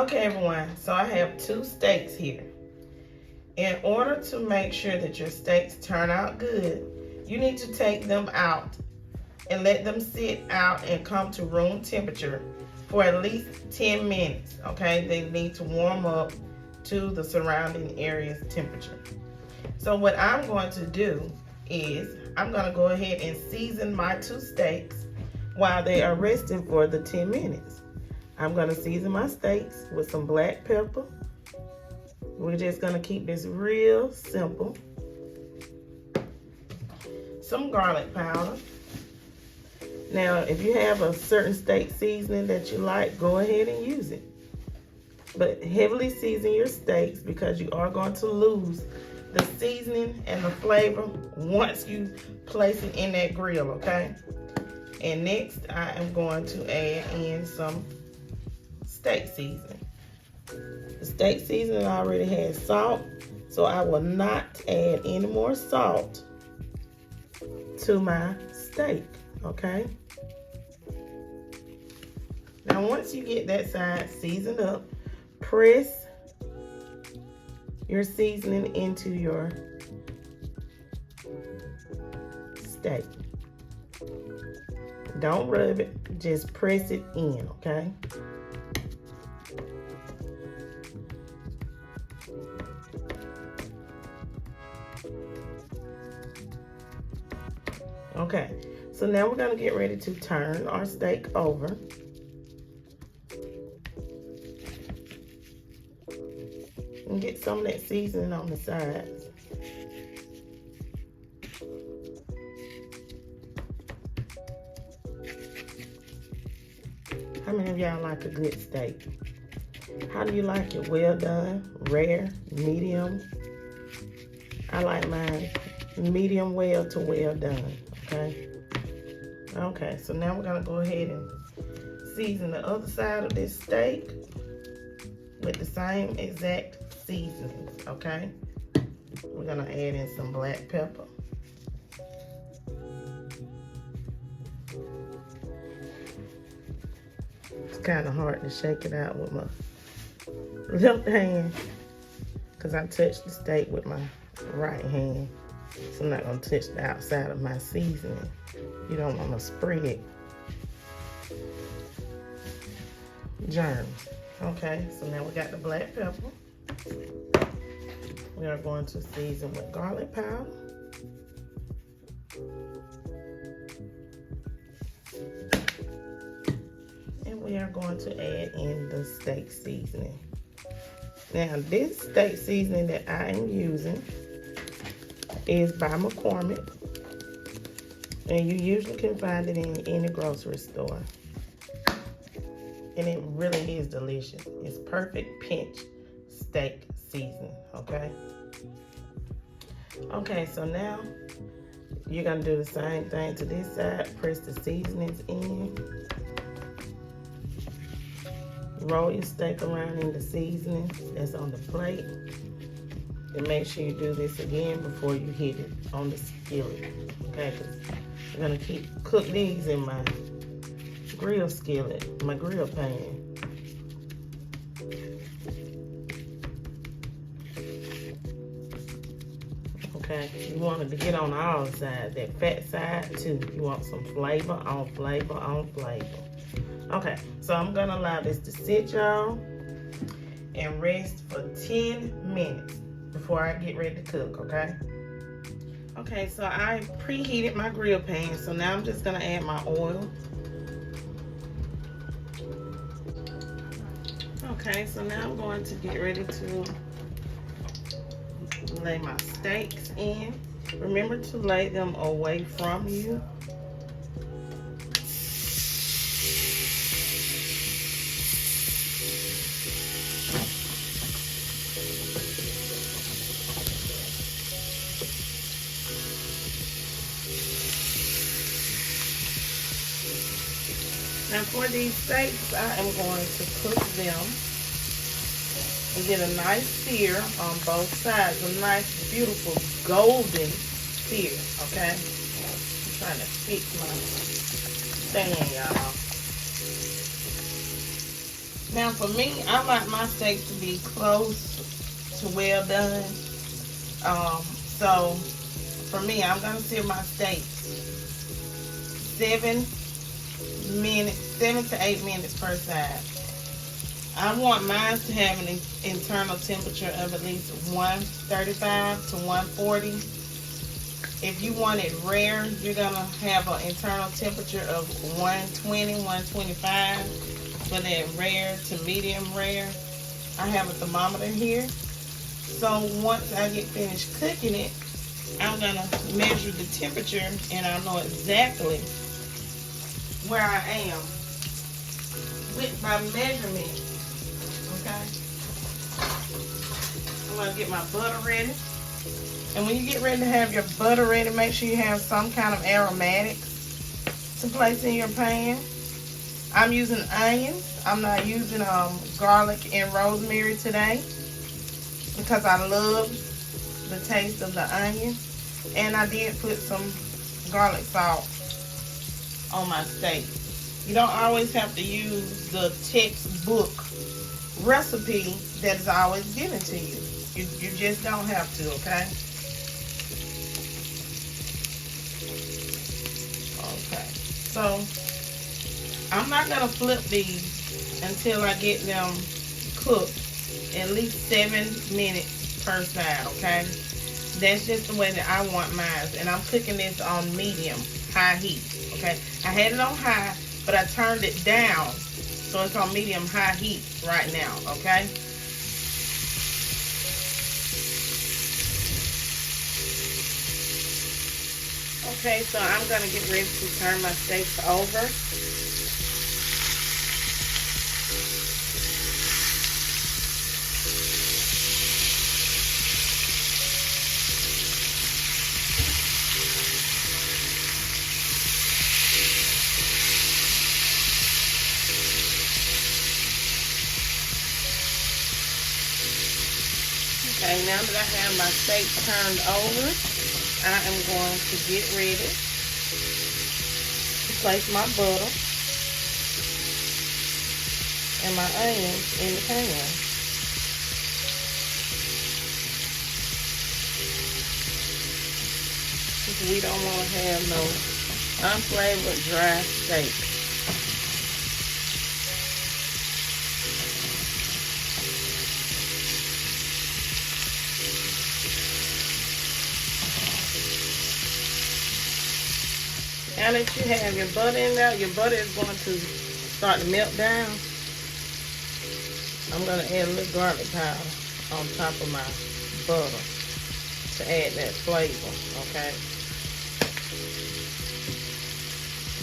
Okay, everyone, so I have 2 steaks here. In order to make sure that your steaks turn out good, you need to take them out and let them sit out and come to room temperature for at least 10 minutes, okay? They need to warm up to the surrounding area's temperature. So what I'm going to do is I'm going to go ahead and season my 2 steaks while they are resting for the 10 minutes. I'm going to season my steaks with some black pepper. We're just going to keep this real simple. Some garlic powder. Now, if you have a certain steak seasoning that you like, go ahead and use it. But heavily season your steaks because you are going to lose the seasoning and the flavor once you place it in that grill, okay? And next, I am going to add in some steak seasoning. The steak seasoning already has salt, so I will not add any more salt to my steak, okay? Now, once you get that side seasoned up, press your seasoning into your steak. Don't rub it, just press it in, okay? Okay, so now we're gonna get ready to turn our steak over. And get some of that seasoning on the sides. How many of y'all like a good steak? How do you like it? Well done, rare, medium? I like mine medium well to well done, okay? Okay, so now we're gonna go ahead and season the other side of this steak with the same exact seasonings, okay? We're gonna add in some black pepper. It's kind of hard to shake it out with my left hand because I touched the steak with my right hand. So I'm not gonna touch the outside of my seasoning. You don't wanna spread germs. Okay, so now we got the black pepper. We are going to season with garlic powder. And we are going to add in the steak seasoning. Now, this steak seasoning that I am using is by McCormick. And you usually can find it in any grocery store. And it really is delicious. It's perfect pinch steak seasoning, okay? Okay, so now you're gonna do the same thing to this side. Press the seasonings in. Roll your steak around in the seasoning that's on the plate. And make sure you do this again before you hit it on the skillet, okay? Because I'm gonna cook these in my grill skillet, my grill pan. Okay, you want it to get on all sides, that fat side too. You want some flavor on flavor on flavor. Okay, so I'm gonna allow this to sit, y'all, and rest for 10 minutes before I get ready to cook, okay? Okay, so I preheated my grill pan, so now I'm just gonna add my oil. Okay, so now I'm going to get ready to lay my steaks in. Remember to lay them away from you. Now for these steaks, I am going to cook them and get a nice sear on both sides. A nice, beautiful, golden sear, okay? I'm trying to fix my stand, y'all. Now for me, I like my steaks to be close to well done. So for me, I'm gonna sear my steaks 7 to 8 minutes per side. I want mine to have an internal temperature of at least 135 to 140. If you want it rare, you're gonna have an internal temperature of 120, 125. For that rare to medium rare, I have a thermometer here. So once I get finished cooking it, I'm gonna measure the temperature and I'll know exactly where I am with my measurement. Okay. I'm gonna get my butter ready. And when you get ready to have your butter ready, make sure you have some kind of aromatics to place in your pan. I'm using onions. I'm not using garlic and rosemary today because I love the taste of the onion. And I did put some garlic salt on my steak. You don't always have to use the textbook recipe that is always given to you. You just don't have to, okay? Okay, so I'm not gonna flip these until I get them cooked at least 7 minutes per side, okay? That's just the way that I want mine. And I'm cooking this on medium, high heat, okay? I had it on high, but I turned it down, so it's on medium, high heat right now, okay? Okay, so I'm gonna get ready to turn my steaks over. Okay, now that I have my steak turned over, I am going to get ready to place my butter and my onions in the pan. Because we don't want to have no unflavored dry steak. Now that you have your butter in there, your butter is going to start to melt down. I'm going to add a little garlic powder on top of my butter to add that flavor, okay?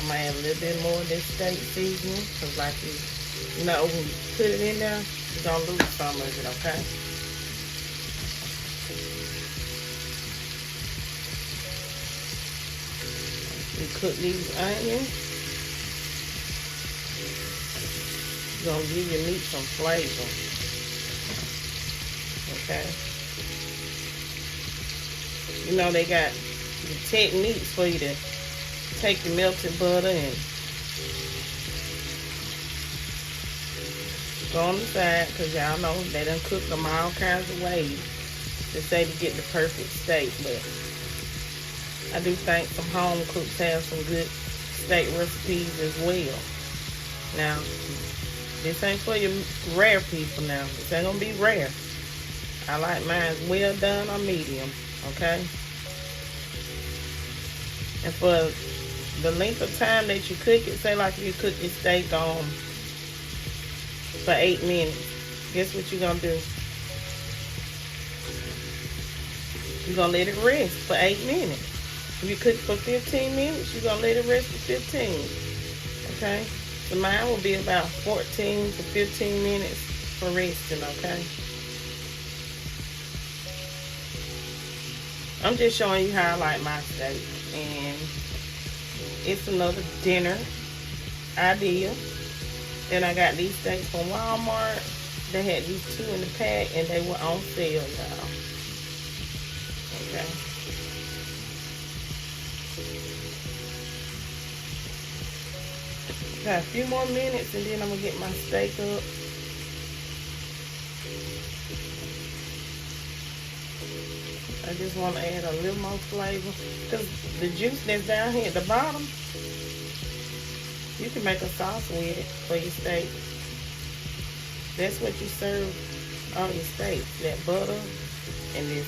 I'm going to add a little bit more of this steak seasoning because like you know, when you put it in there, you're going to lose some of it, okay? You cook these onions. It's gonna give your meat some flavor. Okay. You know they got the techniques for you to take the melted butter and go on the side, because y'all know they done cook them all kinds of ways to say to get the perfect steak, but I do think some home cooks have some good steak recipes as well. Now, this ain't for your rare people now. This ain't gonna be rare. I like mine well done or medium, okay? And for the length of time that you cook it, say like you cook your steak on for 8 minutes, guess what you're gonna do? You're gonna let it rest for 8 minutes. If you cook for 15 minutes, you're going to let it rest for 15. Okay? So mine will be about 14 to 15 minutes for resting, okay? I'm just showing you how I like my steak. And it's another dinner idea. Then I got these steaks from Walmart. They had these 2 in the pack and they were on sale, y'all. Okay? Got a few more minutes and then I'm gonna get my steak up I just want to add a little more flavor. Because the juice that's down here at the bottom, you can make a sauce with it for your steak. That's what you serve on your steak. That butter and this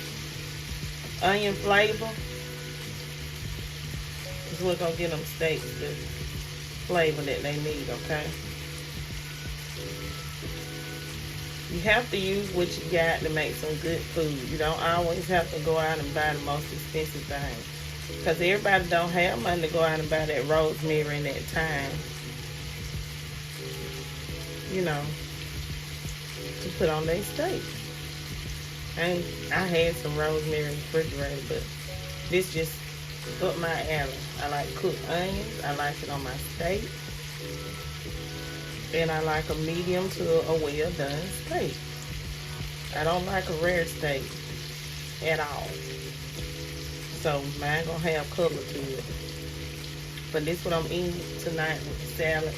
onion flavor is what's going to give them steaks the flavor that they need, okay? You have to use what you got to make some good food. You don't always have to go out and buy the most expensive thing. Because everybody don't have money to go out and buy that rosemary and that thyme, you know, to put on their steak. And I had some rosemary in the refrigerator, but this just up my alley. I like cooked onions. I like it on my steak. And I like a medium to a well done steak. I don't like a rare steak at all. So mine gonna have color to it. But this is what I'm eating tonight with the salad.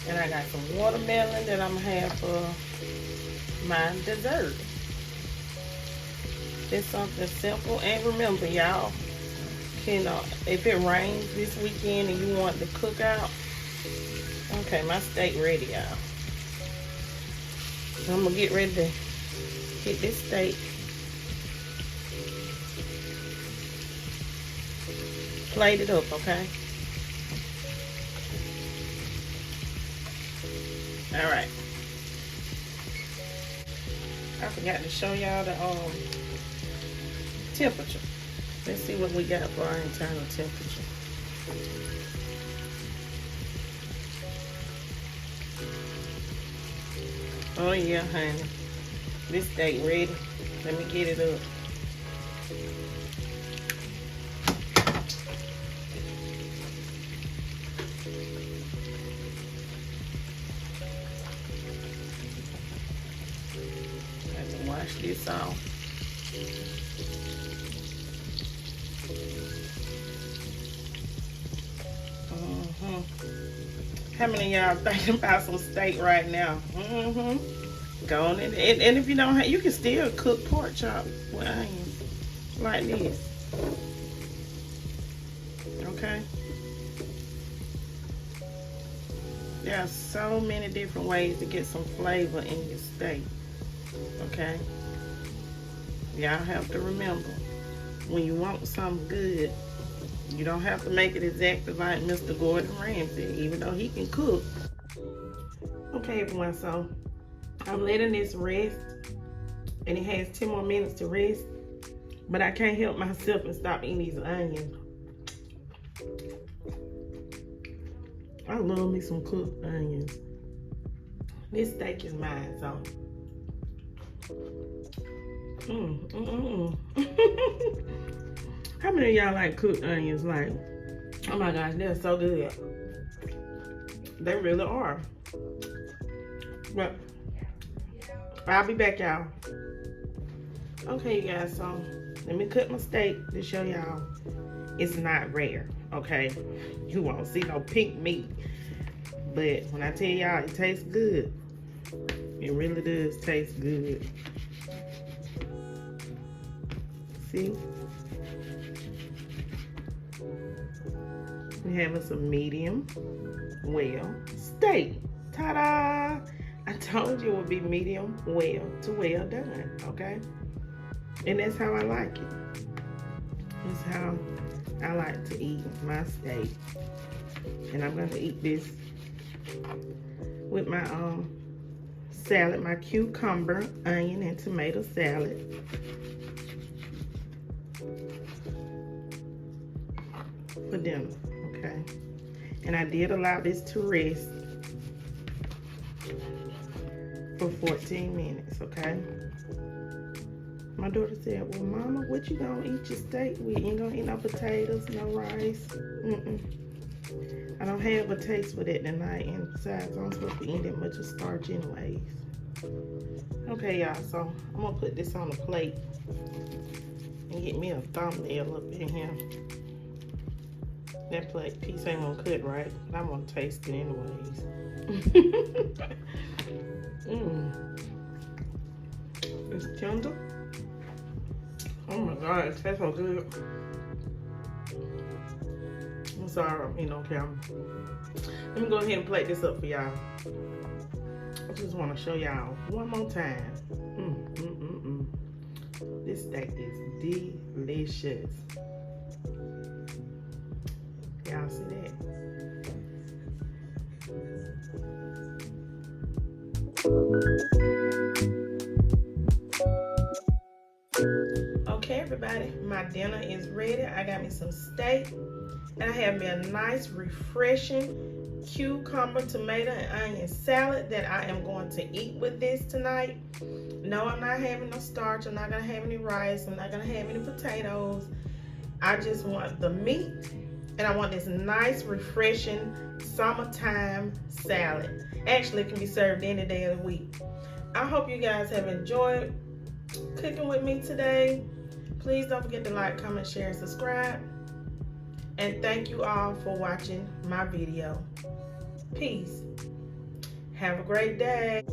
And I got some watermelon that I'm gonna have for my dessert. It's something simple. And remember, y'all, if it rains this weekend and you want to cook out, okay, my steak ready, y'all. So I'm gonna get ready to get this steak plated up, okay? All right. I forgot to show y'all the temperature. Let's see what we got for our internal temperature. Oh yeah, honey. This steak ready. Let me get it up. I have to wash this off. How many of y'all thinking about some steak right now? Go on in. And if you don't have, you can still cook pork chop with onions like this. Okay. There are so many different ways to get some flavor in your steak. Okay. Y'all have to remember, when you want something good, you don't have to make it exactly like Mr. Gordon Ramsay, even though he can cook. Okay, everyone, so I'm letting this rest, and it has 10 more minutes to rest, but I can't help myself and stop eating these onions. I love me some cooked onions. This steak is mine, so. How many of y'all like cooked onions? Like, oh my gosh, they're so good. They really are. But I'll be back, y'all. Okay, you guys, so let me cut my steak to show y'all it's not rare, okay? You won't see no pink meat. But when I tell y'all it tastes good, it really does taste good. See? We're having some medium well steak. Ta-da! I told you it would be medium well to well done, okay? And that's how I like it. That's how I like to eat my steak. And I'm going to eat this with my salad, my cucumber, onion, and tomato salad. For dinner, okay? And I did allow this to rest for 14 minutes, okay? My daughter said, well, Mama, what you gonna eat your steak with? You ain't gonna eat no potatoes, no rice? I don't have a taste for that tonight, and besides, I'm supposed to be eating that much of starch anyways. Okay, y'all, so I'm gonna put this on the plate and get me a thumbnail up in here. That plate piece ain't gonna cut right, but I'm gonna taste it anyways. It's tender. Oh my God, it tastes so good. I'm sorry, I'm eating on camera. Let me go ahead and plate this up for y'all. I just want to show y'all one more time. This steak is delicious. Y'all see that? Okay, everybody, my dinner is ready. I got me some steak, and I have me a nice, refreshing cucumber, tomato, and onion salad that I am going to eat with this tonight. No, I'm not having no starch. I'm not gonna have any rice. I'm not gonna have any potatoes. I just want the meat, and I want this nice, refreshing summertime salad. Actually, it can be served any day of the week. I hope you guys have enjoyed cooking with me today. Please don't forget to like, comment, share, and subscribe. And thank you all for watching my video. Peace. Have a great day.